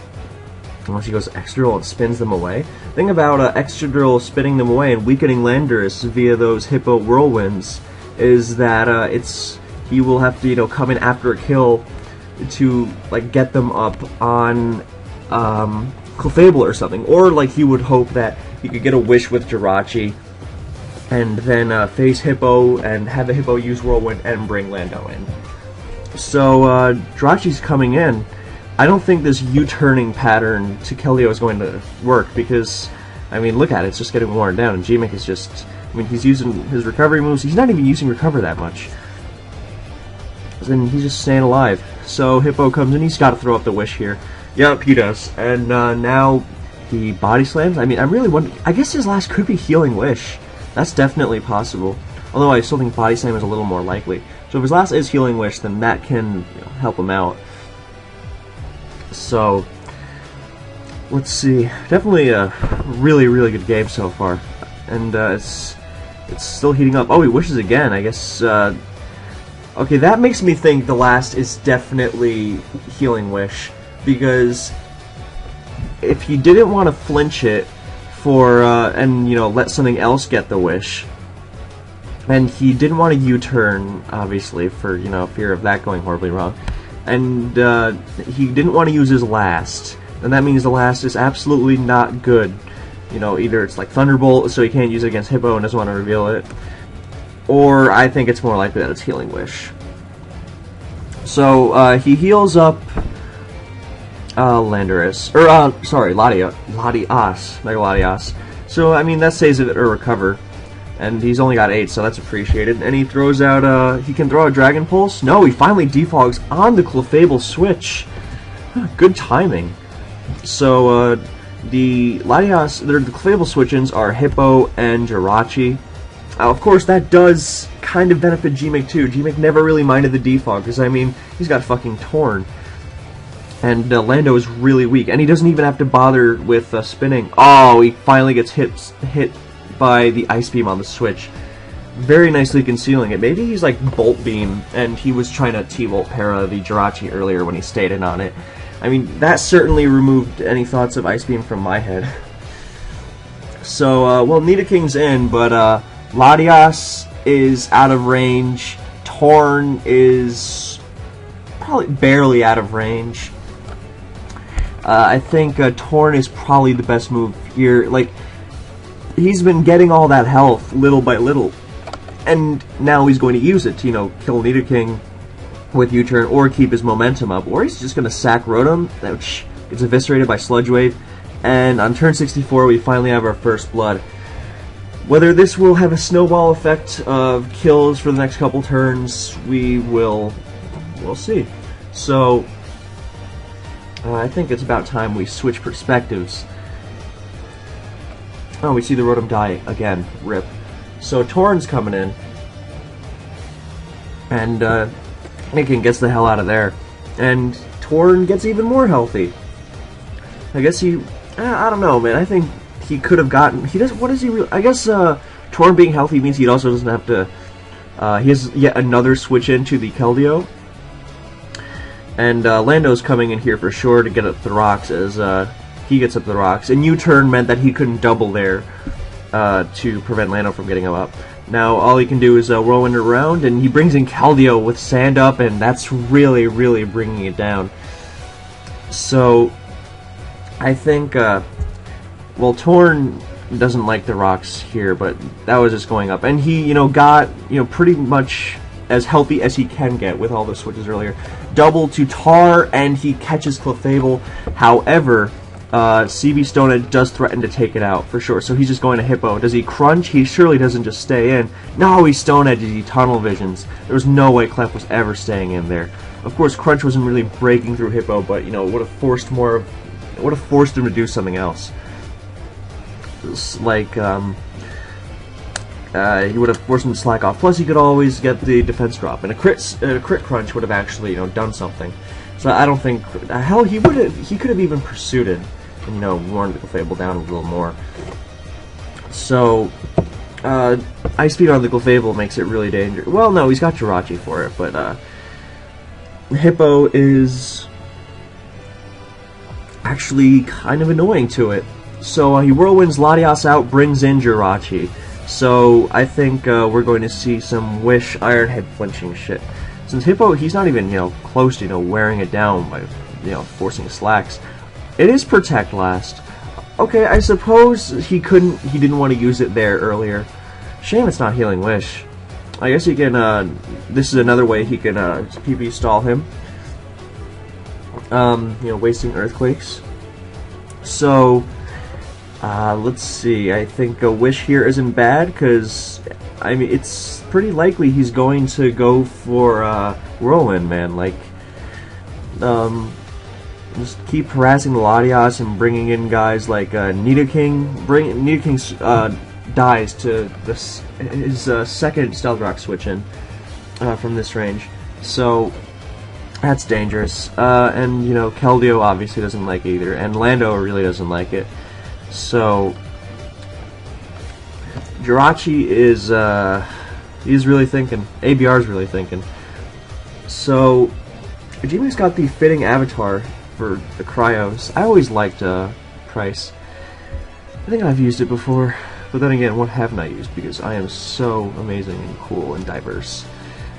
unless he goes Excadrill and spins them away. The thing about Excadrill spinning them away and weakening Landorus via those Hippo Whirlwinds is that he will have to come in after a kill to like get them up on Clefable or something, or like he would hope that he could get a wish with Jirachi and then face Hippo and have the Hippo use Whirlwind and bring Lando in. So Jirachi's coming in. I don't think this U-turning pattern to Keldeo is going to work because, I mean, look at it, it's just getting worn down, and GeeMick is just, I mean, he's using his recovery moves, he's not even using recover that much. And he's just staying alive. So Hippo comes in, he's got to throw up the wish here. Yep, he does. And now he body slams. I mean, I'm really wondering, I guess his last could be Healing Wish. That's definitely possible. Although I still think body slam is a little more likely. So if his last is Healing Wish, then that can help him out. So let's see. Definitely a really, really good game so far. And it's still heating up. Oh, he wishes again. I guess okay, that makes me think the last is definitely Healing Wish, because if he didn't want to flinch it for and you know, let something else get the wish, and he didn't want to U-turn, obviously, for, you know, fear of that going horribly wrong, and he didn't want to use his last, and that means the last is absolutely not good. You know, either it's like Thunderbolt, so he can't use it against Hippo and doesn't want to reveal it, or I think it's more likely that it's Healing Wish. So he heals up Landorus, or sorry, Latias, Mega Latias. So I mean, that saves it or recover, and he's only got 8, so that's appreciated. And he throws out, he can throw a Dragon Pulse. No, he finally defogs on the Clefable switch. Good timing. So the Latias, the Clefable switch-ins are Hippo and Jirachi. Of course, that does kind of benefit GeeMick too. GeeMick never really minded the defog, because I mean, he's got fucking Torn. And Lando is really weak, and he doesn't even have to bother with spinning. Oh, he finally gets hit by the Ice Beam on the switch. Very nicely concealing it. Maybe he's like Bolt Beam, and he was trying to T-Volt para the Jirachi earlier when he stayed in on it. I mean, that certainly removed any thoughts of Ice Beam from my head. So, well, Nidaking's in, but Latias is out of range. Torn is probably barely out of range. I think Torn is probably the best move here. Like, he's been getting all that health little by little, and now he's going to use it to, you know, kill Nidoking with U-turn or keep his momentum up, or he's just going to sack Rotom, which gets eviscerated by Sludge Wave, and on turn 64 we finally have our first blood. Whether this will have a snowball effect of kills for the next couple turns, we'll see. So I think it's about time we switch perspectives. Oh, we see the Rotom die again. Rip. So Torn's coming in, and Nidoking gets the hell out of there, and Torn gets even more healthy. I guess he, I don't know, man. I think he could have gotten. He does. What does he? I guess Torn being healthy means he also doesn't have to. He has yet another switch into the Keldeo. And Lando's coming in here for sure to get up the rocks as he gets up the rocks. And U-turn meant that he couldn't double there to prevent Lando from getting him up. Now all he can do is whirlwind around, and he brings in Keldeo with Sand Up, and that's really, really bringing it down. So I think, well, Torn doesn't like the rocks here, but that was just going up. And he, you know, got, you know, pretty much as healthy as he can get with all the switches earlier. Double to Tar, and he catches Clefable. However, CB Stonehead does threaten to take it out, for sure. So he's just going to Hippo. Does he Crunch? He surely doesn't just stay in. No, he Stonehead. He Tunnel Visions. There was no way Clef was ever staying in there. Of course, Crunch wasn't really breaking through Hippo, but, you know, it would have forced more of... It would have forced him to do something else. Like, he would have forced him to slack off. Plus, he could always get the defense drop, and a crit crunch would have actually, you know, done something. So I don't think, hell, he could have even pursued it, and, you know, worn the Clefable down a little more. So Ice Beam on the Clefable makes it really dangerous. Well, no, he's got Jirachi for it, but Hippo is actually kind of annoying to it. So he whirlwinds Latias out, brings in Jirachi. So I think we're going to see some Wish Iron Head flinching shit. Since Hippo, he's not even, you know, close to, you know, wearing it down by, you know, forcing slacks. It is Protect Last. Okay, I suppose he didn't want to use it there earlier. Shame it's not Healing Wish. I guess he can, this is another way he can PP stall him. You know, wasting Earthquakes. So let's see, I think a Wish here isn't bad, because, I mean, it's pretty likely he's going to go for Whirlwind, man. Like, just keep harassing the Latias and bringing in guys like Nidoking. Nidoking dies to his second Stealth Rock switch in from this range. So that's dangerous. And, you know, Keldeo obviously doesn't like it either, and Lando really doesn't like it. So Jirachi is he's really thinking. ABR's really thinking. So GeeMick's got the fitting avatar for the Cryos. I always liked price. I think I've used it before, but then again, what haven't I used? Because I am so amazing and cool and diverse.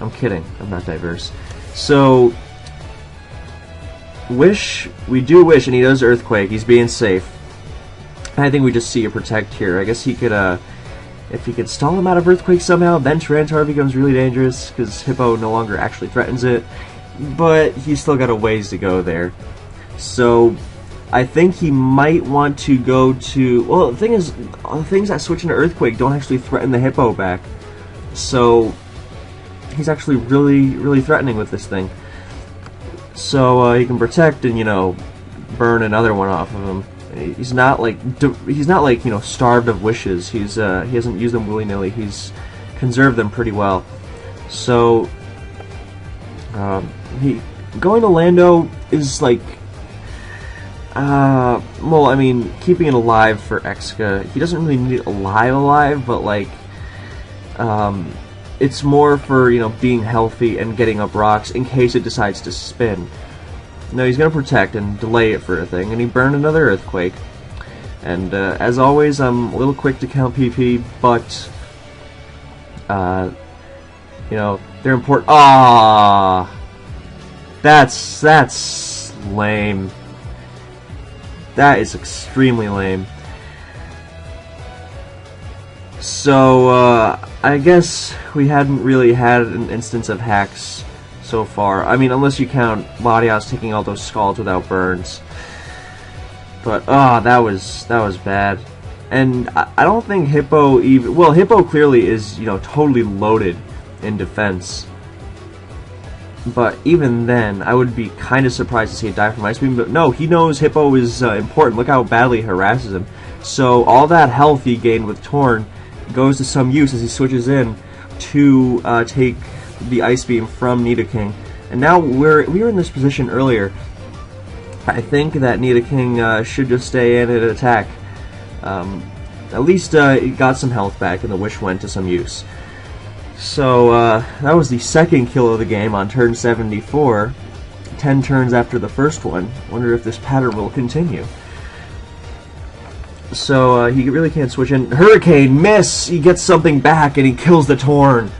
I'm kidding, I'm not diverse. So, wish, we do wish, and he does Earthquake, he's being safe. I think we just see a Protect here. I guess he could, if he could stall him out of Earthquake somehow, then Tyranitar becomes really dangerous, because Hippo no longer actually threatens it. But he's still got a ways to go there. So, I think he might want to go to... Well, the thing is, the things that switch into Earthquake don't actually threaten the Hippo back. So, he's actually really threatening with this thing. So, he can Protect and, you know, burn another one off of him. He's not like, you know, starved of wishes. He hasn't used them willy-nilly. He's conserved them pretty well. So, going to Lando is like, well, I mean, keeping it alive for Exca. He doesn't really need it alive, but like, it's more for, you know, being healthy and getting up rocks in case it decides to spin. No, he's going to Protect and delay it for a thing, and he burned another Earthquake. And as always, I'm a little quick to count PP, but you know, they're important. Ah, that's lame. That is extremely lame. So I guess we hadn't really had an instance of hacks so far. I mean, unless you count Latias taking all those scalds without burns. But that was bad. And I don't think Hippo even... Well, Hippo clearly is, you know, totally loaded in defense. But even then, I would be kind of surprised to see it die from Ice Beam. But no, he knows Hippo is important. Look how badly he harasses him. So all that health he gained with Torn goes to some use as he switches in to take the Ice Beam from Nidoking. And now we were in this position earlier. I think that Nidoking should just stay in and attack. At least it got some health back and the Wish went to some use. So that was the second kill of the game on turn 74. 10 turns after the first one. Wonder if this pattern will continue. So he really can't switch in. Hurricane, miss! He gets something back and he kills the Torn.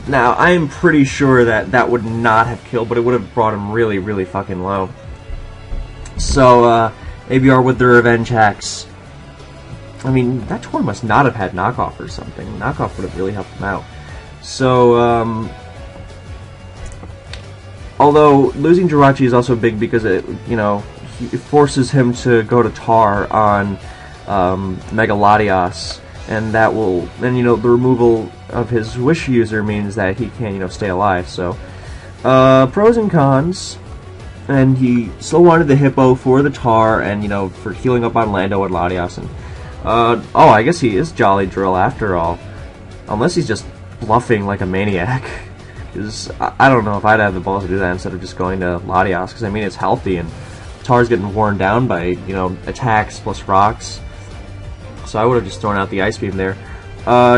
Now, I'm pretty sure that that would not have killed, but it would have brought him really fucking low. So, ABR with the revenge hacks. I mean, that Torn must not have had knockoff or something. Knockoff would have really helped him out. So, although losing Jirachi is also big because it, you know, it forces him to go to Tar on Mega Latias, and that will, and you know, the removal of his Wish user means that he can't, you know, stay alive. So, pros and cons. And he still wanted the Hippo for the Tar, and you know, for healing up on Lando and Latias. And oh, I guess he is Jolly Drill after all, unless he's just bluffing like a maniac. Because I don't know if I'd have the balls to do that instead of just going to Latias. Because I mean, it's healthy and Tar's getting worn down by, you know, attacks plus rocks. So I would have just thrown out the Ice Beam there.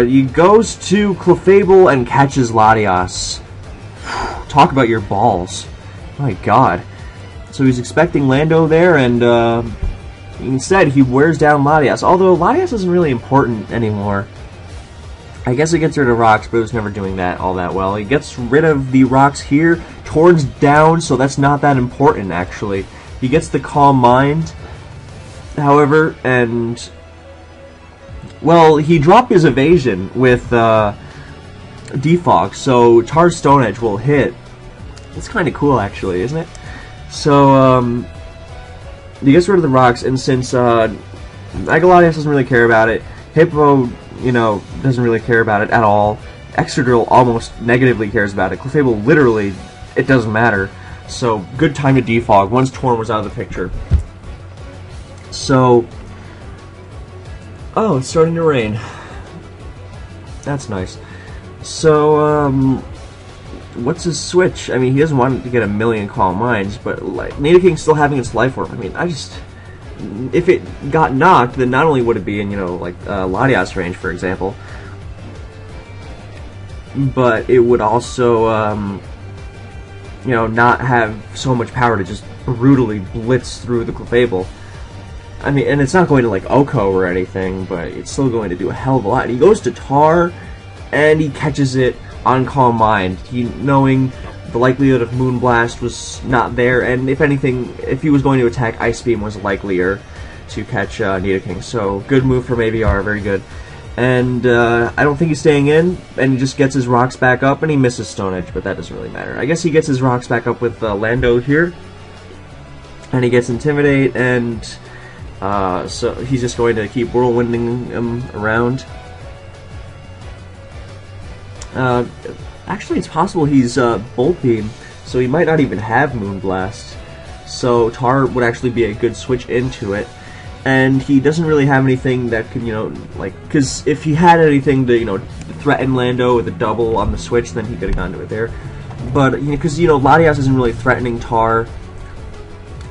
He goes to Clefable and catches Latias. Talk about your balls. My god. So he's expecting Lando there, and instead he wears down Latias. Although Latias isn't really important anymore. I guess it gets rid of rocks, but it was never doing that all that well. He gets rid of the rocks here. Torn's down, so that's not that important actually. He gets the Calm Mind, however, and... Well, he dropped his evasion with Defog, so Tar's Stone Edge will hit. It's kind of cool, actually, isn't it? So, he gets rid of the rocks, and since Megalodius doesn't really care about it, Hippo, you know, doesn't really care about it at all, Excadrill almost negatively cares about it, Clefable literally, it doesn't matter. So, good time to defog once Torn was out of the picture. So, oh, it's starting to rain. That's nice. So, what's his switch? I mean, he doesn't want to get a million Calm Minds, but like, Nidoking's still having its life orb. I mean, if it got knocked, then not only would it be in, you know, like, Latias range, for example, but it would also, you know, not have so much power to just brutally blitz through the Clefable. I mean, and it's not going to like Oko or anything, but it's still going to do a hell of a lot. And he goes to Tar, and he catches it on Calm Mind, knowing the likelihood of Moonblast was not there, and if anything, if he was going to attack, Ice Beam was likelier to catch Nidoking. So good move from ABR, very good. And I don't think he's staying in, and he just gets his rocks back up, and he misses Stone Edge, but that doesn't really matter. I guess he gets his rocks back up with Lando here, and he gets Intimidate, and so he's just going to keep whirlwinding him around. Actually, it's possible he's Bolt Beam, so he might not even have Moonblast. So Tar would actually be a good switch into it. And he doesn't really have anything that can, because if he had anything to, threaten Lando with a double on the switch, then he could have gone to it there. But, because, Latias isn't really threatening Tar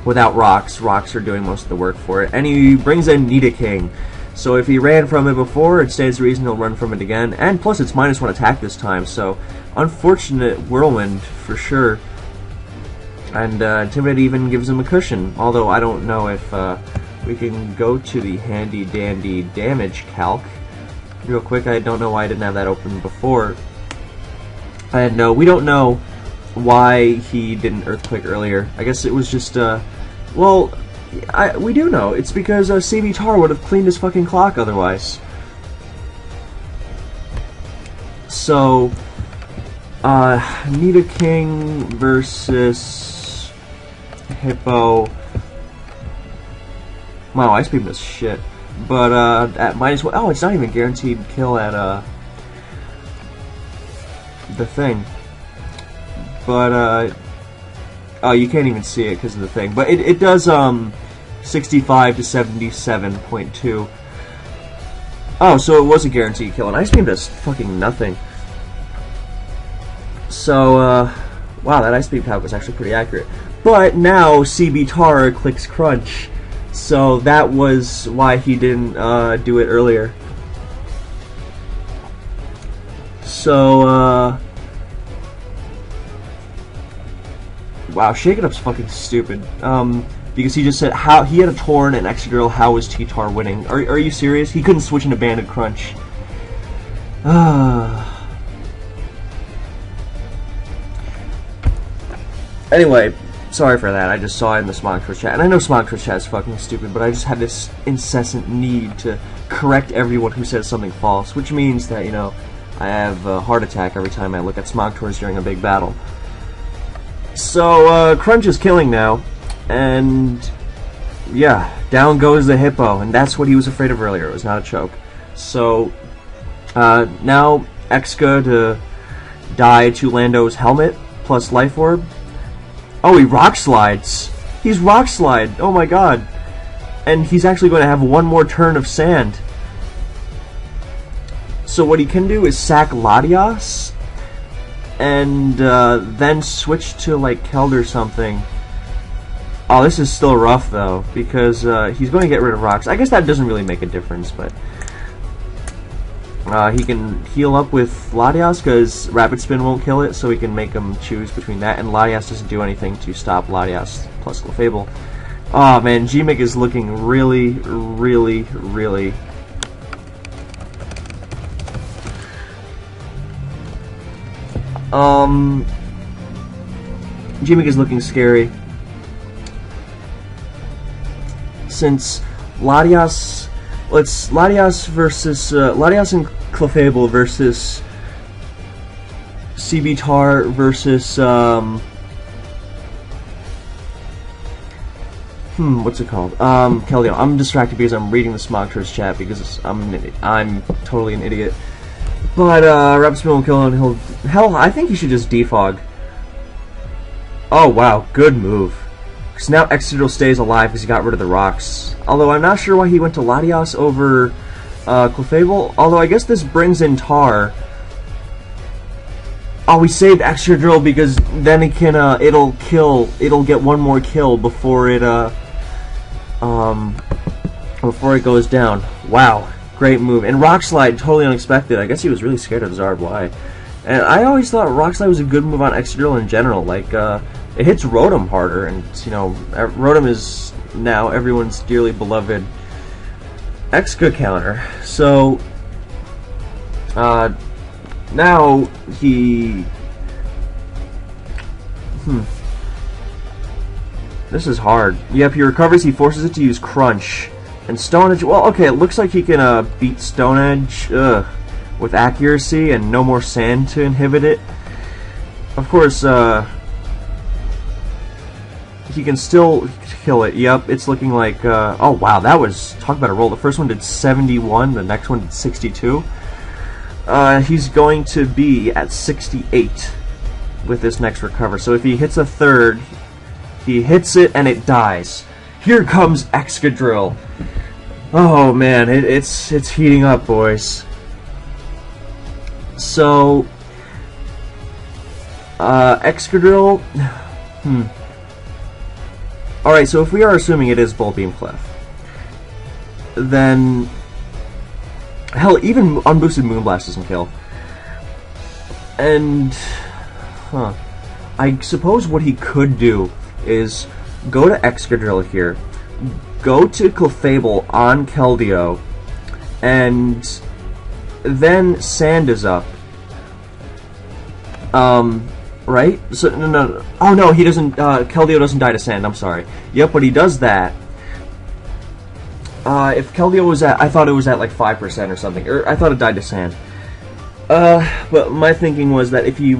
without rocks. Rocks are doing most of the work for it. And he brings in Nidoking. So if he ran from it before, it stands to reason he'll run from it again. And plus, it's -1 attack this time, so unfortunate Whirlwind for sure. And Intimidate even gives him a cushion, although I don't know if we can go to the handy-dandy damage calc real quick. I don't know why I didn't have that open before. And we don't know why he didn't Earthquake earlier. I guess it was just, well, we do know. It's because CB Tar would have cleaned his fucking clock otherwise. So, Nidoking versus Hippo. Wow, Ice Beam does shit. But at -1, oh, it's not even guaranteed kill at the thing. But oh, you can't even see it because of the thing. But it does 65 to 77.2. Oh, so it was a guaranteed kill, and Ice Beam does fucking nothing. So wow, that Ice Beam calc was actually pretty accurate. But now CB Tar clicks Crunch. So that was why he didn't do it earlier. So, wow, Shake It Up's fucking stupid. Because he just said how he had a Torn and Excadrill. How was T-Tar winning? Are you serious? He couldn't switch into Banded Crunch. Anyway. Sorry for that, I just saw it in the Smogon chat, and I know Smogon chat is fucking stupid, but I just have this incessant need to correct everyone who says something false, which means that, I have a heart attack every time I look at Smogtours during a big battle. So, Crunch is killing now, and yeah, down goes the Hippo, and that's what he was afraid of earlier. It was not a choke. So, now Exca to die to Lando's helmet, plus Life Orb. Oh, he Rock Slides. He's Rock Slide. Oh my god. And he's actually going to have one more turn of Sand. So what he can do is sack Latias, and then switch to like Keld or something. Oh, this is still rough though, because he's going to get rid of rocks. I guess that doesn't really make a difference, but he can heal up with Latias because Rapid Spin won't kill it, so he can make him choose between that, and Latias doesn't do anything to stop Latias plus Clefable. Oh man, GeeMick is looking really, really, really... GeeMick is looking scary. Since Latias... Let's Latias versus Latias and Clefable versus CB Tar versus what's it called? Keldeo. I'm distracted because I'm reading the Smogtours chat because I'm totally an idiot. But Rapid Spin will kill him. Hell, I think he should just defog. Oh wow, good move. Because now Excadrill stays alive because he got rid of the rocks. Although I'm not sure why he went to Latias over Clefable. Although I guess this brings in Tar. Oh, we saved Excadrill because then it can it'll get one more kill before it goes down. Wow, great move. And Rock Slide, totally unexpected. I guess he was really scared of Zard. Why? And I always thought Rock Slide was a good move on Excadrill in general. Like it hits Rotom harder, and you know, Rotom is now everyone's dearly beloved Exca counter. So now he this is hard. Yep, he recovers, he forces it to use Crunch. And Stone Edge, well, okay, it looks like he can beat Stone Edge with accuracy and no more sand to inhibit it. Of course, he can still kill it. Yep, it's looking like, oh wow, that was, talk about a roll. The first one did 71, the next one did 62. He's going to be at 68 with this next recover. So if he hits a third, he hits it and it dies. Here comes Excadrill. Oh man, it's heating up, boys. So Excadrill. Alright, so if we are assuming it is Volt Beam Clef, then hell, even unboosted Moonblast doesn't kill. And I suppose what he could do is go to Excadrill here, go to Clefable on Keldeo, and then Sand is up. Right? So no. Oh no, he doesn't. Keldeo doesn't die to Sand. I'm sorry. Yep, but he does that. If Keldeo was at, I thought it was at like 5% or something, or I thought it died to Sand. But my thinking was that if he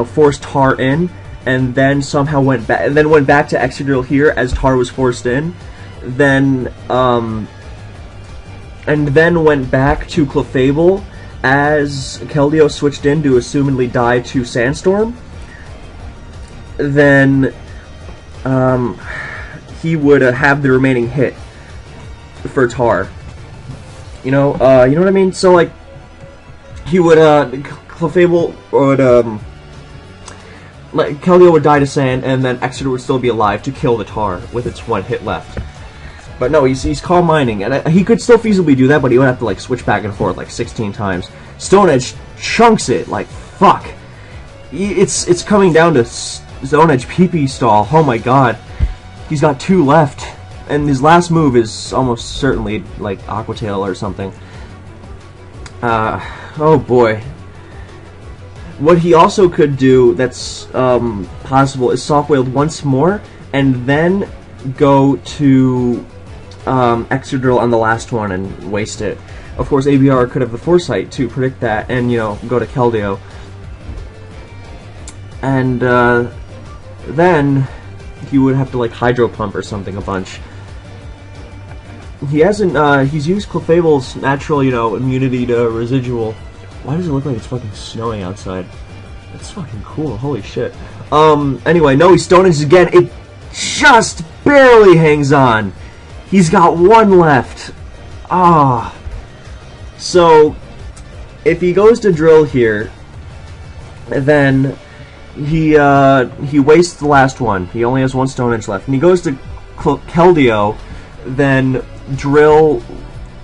forced Tar in, and then somehow went back, and then went back to Excadrill here as Tar was forced in, then and then went back to Clefable as Keldeo switched in to assumedly die to Sandstorm, then he would have the remaining hit for Tar. You know what I mean? So like, he would Clefable would like Keldeo would die to Sand, and then Excadrill would still be alive to kill the Tar with its one hit left. But no, he's Calm Minding, and he could still feasibly do that, but he would have to like switch back and forth like 16 times. Stone Edge chunks it like fuck. It's coming down to Stone Edge PP stall. Oh my god, he's got 2 left, and his last move is almost certainly like Aqua Tail or something. Oh boy. What he also could do that's possible is Soft Wailed once more, and then go to Excadrill on the last one and waste it. Of course, ABR could have the foresight to predict that and, go to Keldeo. And then he would have to, like, Hydro Pump or something a bunch. He hasn't, he's used Clefable's natural, immunity to residual. Why does it look like it's fucking snowing outside? It's fucking cool, holy shit. Anyway, no, he Stone Edges again. It just barely hangs on. He's got 1 left. Ah. So, if he goes to Drill here, then he wastes the last one. He only has 1 Stone Edge left. And he goes to Keldeo, then Drill...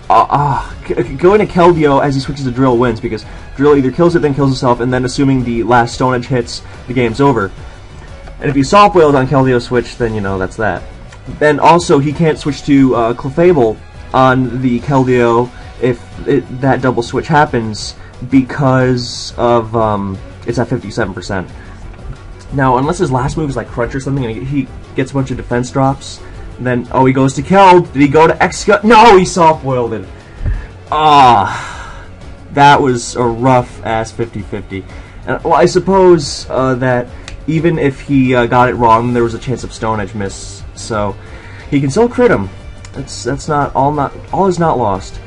going to Keldeo as he switches to Drill wins, because Drill either kills it, then kills himself, and then assuming the last Stone Edge hits, the game's over. And if he Soft Wailed on Keldeo switch, then, that's that. Then also, he can't switch to Clefable on the Keldeo if that double switch happens, because of, it's at 57%. Now, unless his last move is like Crunch or something, and he gets a bunch of defense drops, then, oh, he goes to Keld. Did he go to Exca? No, he Soft Wailed it. Ah, that was a rough-ass 50-50. And, well, I suppose that even if he got it wrong, there was a chance of Stone Edge miss, so he can still crit him. That's not all is not lost.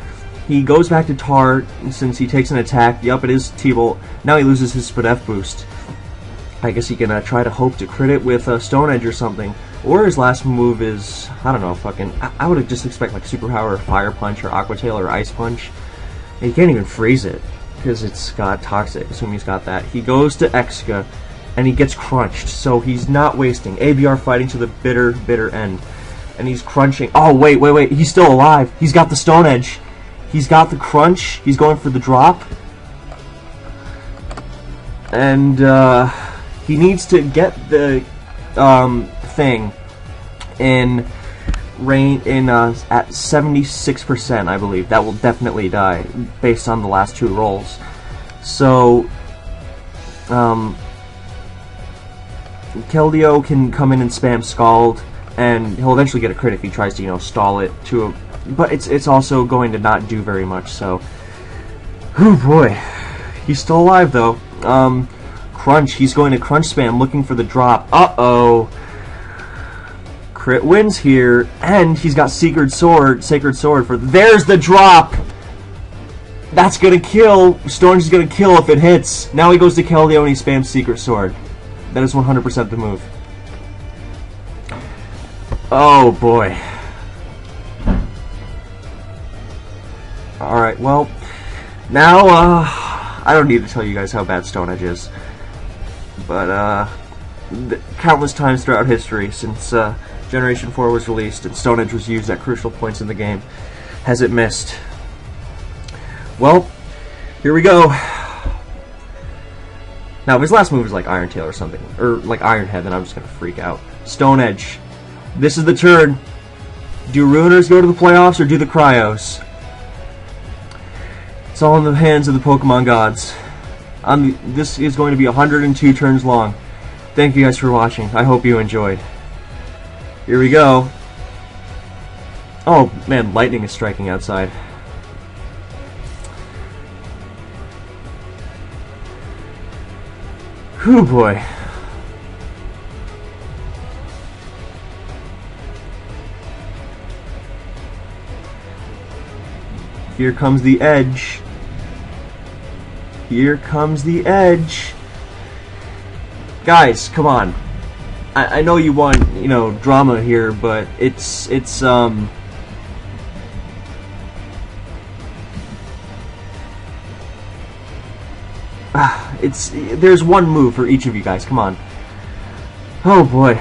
He goes back to Tar since he takes an attack. Yup, it is T-Bolt. Now he loses his Spadef boost. I guess he can try to hope to crit it with Stone Edge or something. Or his last move is, I don't know, fucking... I would just expect like Superpower or Fire Punch or Aqua Tail or Ice Punch. And he can't even freeze it, because it's got Toxic, assuming he's got that. He goes to Exca, and he gets crunched, so he's not wasting. ABR fighting to the bitter, bitter end. And he's crunching. Oh, wait, he's still alive. He's got the Stone Edge. He's got the crunch. He's going for the drop. And, He needs to get the thing in at 76%, I believe. That will definitely die based on the last 2 rolls. So Keldeo can come in and spam Scald, and he'll eventually get a crit if he tries to, stall it to a... But it's also going to not do very much, so... Oh boy. He's still alive, though. Crunch. He's going to Crunch spam, looking for the drop. Uh-oh. Crit wins here, and he's got Sacred Sword for... There's the drop! That's gonna kill. Stonehenge is gonna kill if it hits. Now he goes to Keldeo and he spams Secret Sword. That is 100% the move. Oh boy. Alright, well, now, I don't need to tell you guys how bad Stonehenge is. But, countless times throughout history, since, Generation 4 was released and Stonehenge was used at crucial points in the game, has it missed. Well, here we go. Now, if his last move is like Iron Tail or something, or like Iron Head, then I'm just gonna freak out. Stonehenge. This is the turn. Do Ruiners go to the playoffs or do the Cryos? It's all in the hands of the Pokemon gods. This is going to be 102 turns long. Thank you guys for watching. I hope you enjoyed. Here we go. Oh man, lightning is striking outside. Whew, boy. Here comes the edge. Here comes the edge. Guys, come on. I know you want, drama here, but it's there's one move for each of you guys. Come on. Oh boy.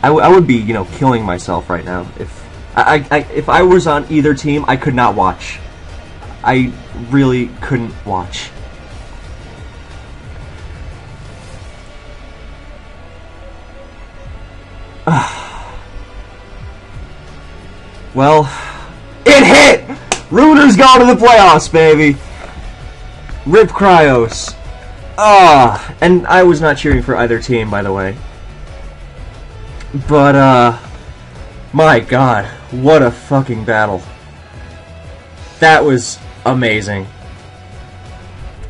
I would be, killing myself right now if I was on either team. I could not watch. I really couldn't watch. Well, it hit! Ruiners go to the playoffs, baby! Rip Cryos. And I was not cheering for either team, by the way. But, my god, what a fucking battle. That was amazing.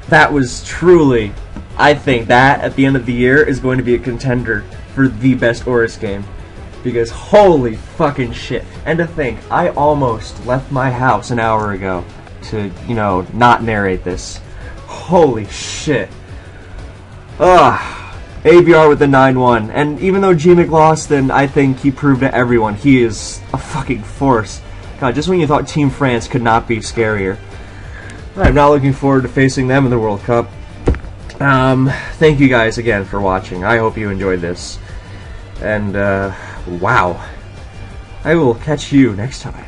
That was truly, I think that, at the end of the year, is going to be a contender for the best ORAS game. Because holy fucking shit. And to think, I almost left my house an hour ago to, not narrate this. Holy shit. ABR with the 9-1. And even though GeeMick lost, then I think he proved to everyone he is a fucking force. God, just when you thought Team France could not be scarier. I'm not looking forward to facing them in the World Cup. Thank you guys again for watching. I hope you enjoyed this. And, wow. I will catch you next time.